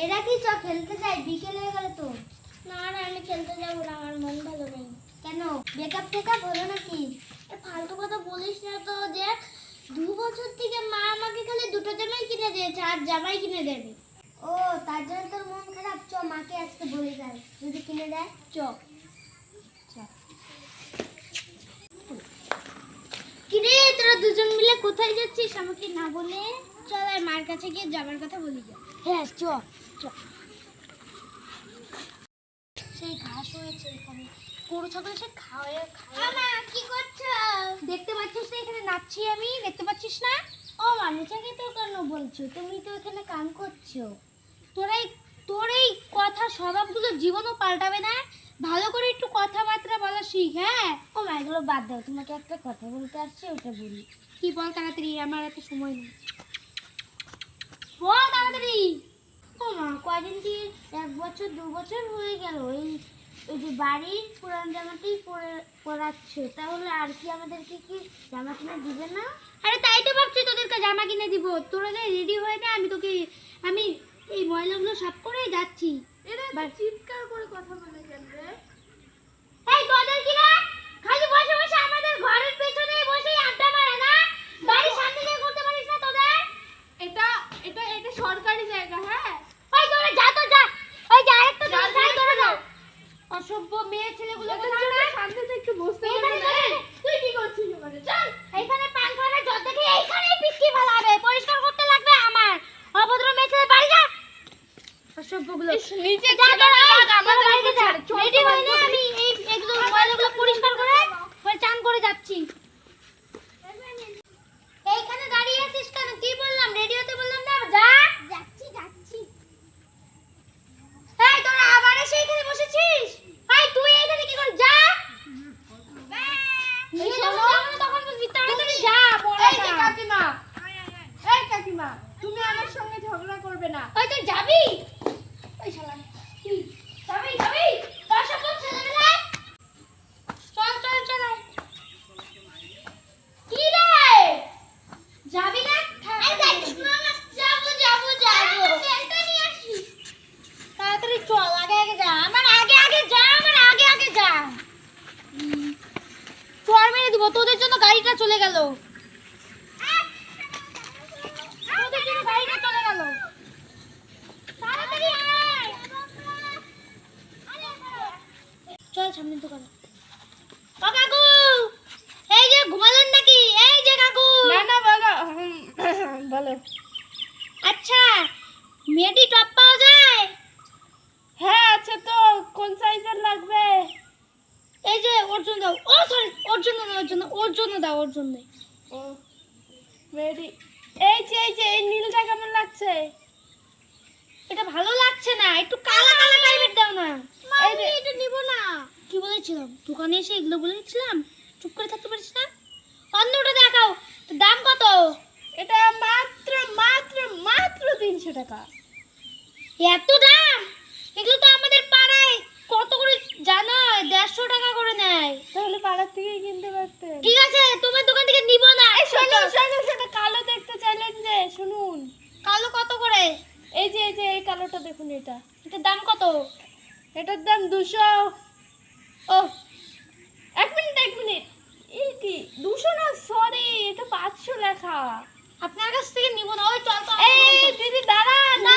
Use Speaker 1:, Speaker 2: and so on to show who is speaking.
Speaker 1: এরা কি চ খেলতে যায়? বিকেল হয়ে গেল তো। না না, আমি খেলতে যাবো না, আমার মন ভালো নেই। কেন? ব্রেকআপ টেকআপ হলো নাকি? ফালতু কথা বলিস না তো। দেখ, 2 বছর থেকে মা আমাকে খালি দুটো জামাই কিনে দিয়েছে, আর জামাই কিনে দেবে। ও, তার জন্য তোর মন খারাপ? চ, মাকে আজকে বলে যাই যদি কিনে দেয়। চ। কিরে, তোরা দুজন মিলে কোথায় যাচ্ছিস আমাকে না বলে? চল আর মার কাছে গিয়ে যাবার কথা বলি যা। হ্যাঁ চ চ। সেই ঘাস হয়েছে এখানে, গরু ছাগল সে খাওয়া খাওয়া। মা কি করছো? দেখতে পাচ্ছিস না এখানে নাচছি আমি? দেখতে পাচ্ছিস না? ও মানুষকে তো কেন বলছো? তুমি তো এখানে কাম করছো। তোর এই কথা স্বভাবগুলো জীবনও পাল্টাবে না। ভালো করে একটু কথাবার্তা বলা শিখ। হ্যাঁ ও মা, এগুলো বাদ দাও, তোমাকে একটা কথা বলতে আসছে, ওটা বলি। কি বল তাড়াতাড়ি, আমার এত সময় নেই। বল তাড়াতাড়ি। ও মা, কয়দিন কি 1 বছর 2 বছর হয়ে গেল এই যে বাড়ির পুরান জামাটাই পরাচ্ছ, তাহলে আর কি আমাদেরকে কি জামা কিনে দিবে না? আরে তাই তো ভাবছি, তোদেরকে জামা কিনে দিব। তোরা যাই রেডি হয়ে নে, আমি এই ময়লাগুলো সাফ করে যাচ্ছি। এরা চিৎকার করে কথা বলে কেন রে? এই তোদের কি রে? খালি বসে বসে আমাদের ঘরের পেছনে বসে আড্ডা মারে না? বাড়ির সামনে গিয়ে করতে পারিস না তোদের? এটা এটা এটা সরকারি জায়গা। হ্যাঁ ওই তোরা যা তো যা, ওই যা আরেকটা যা তোরা যা। অসভ্য মেয়ে ছেলেগুলো শান্তি তো একটু বসতে পারবে না। তুই কি করছিস ওখানে? চল, এইখানে পান খাওয়ার জল দেখে এইখানেই পিচকি ফেলাবে, পরিষ্কার করতে লাগবে আমার। অভদ্র মেয়ে ছেলে বাড়ি যা। অসভ্যগুলো নিচে যা তোরা, আমাদের বাড়িতে যা। রেডি হই না, আমি এই এগুলো ময়লাগুলো পরিষ্কার করে পরে চান করে যাচ্ছি। এইখানে দাঁড়িয়ে আছিস কেন? কি বললাম? রেডি হতে বললাম না? যা। যাচ্ছি যাচ্ছি। এই তোরা আবার এসে এখানে বসেছিস? এই তুই এখানে কি করিস? যা। এই শোনো, তখন বলবি তাড়াতাড়ি যা। এই যে কাকিমা, এই কাকিমা, তুমি আমার সঙ্গে ঝগড়া করবে না। ওই তুই যাবি? ওই শালা কি যাবি? তোর সব ছেলেমেয়ে চল চল চল। কি রে, যাবি না? যাবো। সেলটা নিয়ে আসি। তাড়াতাড়ি চল, আগে যা। আমার আগে যা। চোর মেরে দিব, তোদের জন্য গাড়িটা চলে গেল। তাড়াতাড়ি আয়। চল সামনে দোকানে। ও কাকু, এই যে ঘুমালেন নাকি? এই যে কাকু। না বলো। বলো। আচ্ছা, মেয়েটি টপ পাওয়া যায়? হ্যাঁ আছে তো। কোন সাইজের লাগবে? এই যে ওর জন্য দাও। ও সরি, ওর জন্য দাও। ও মেয়েটি, এই যে এই নীলটা কেমন লাগছে? এটা ভালো লাগছে না, একটু কালা টাইপের দাও না। আমি এটা নিব না। কি বলেছিলাম? দোকানে এসে এগুলো বলেছিলাম, চুপ করে থাকতে পারিস না? অন্যটা দেখাও। দাম কত? এটা মাত্র 300 টাকা। এত দাম? এগুলো তো আমাদের পাড়ায় কত করে জানো? 150 টাকা করে নেয়। তাহলে পাড়ার থেকেই কিনতে পারতে। ঠিক আছে, তোমার দোকান থেকে নিব না। এই শোনো, কালো দেখতে চাইলেন যে, শুনুন। কালো কত করে? এই যে এই কালোটা দেখুন। এটার দাম কত? এটার দাম 200। ও এক মিনিট, এই কি 200 না, সরি, এটা 500 লেখা। আপনার কাছ থেকে নিব না। ওই চল তো। এই দিদি দাঁড়ান। না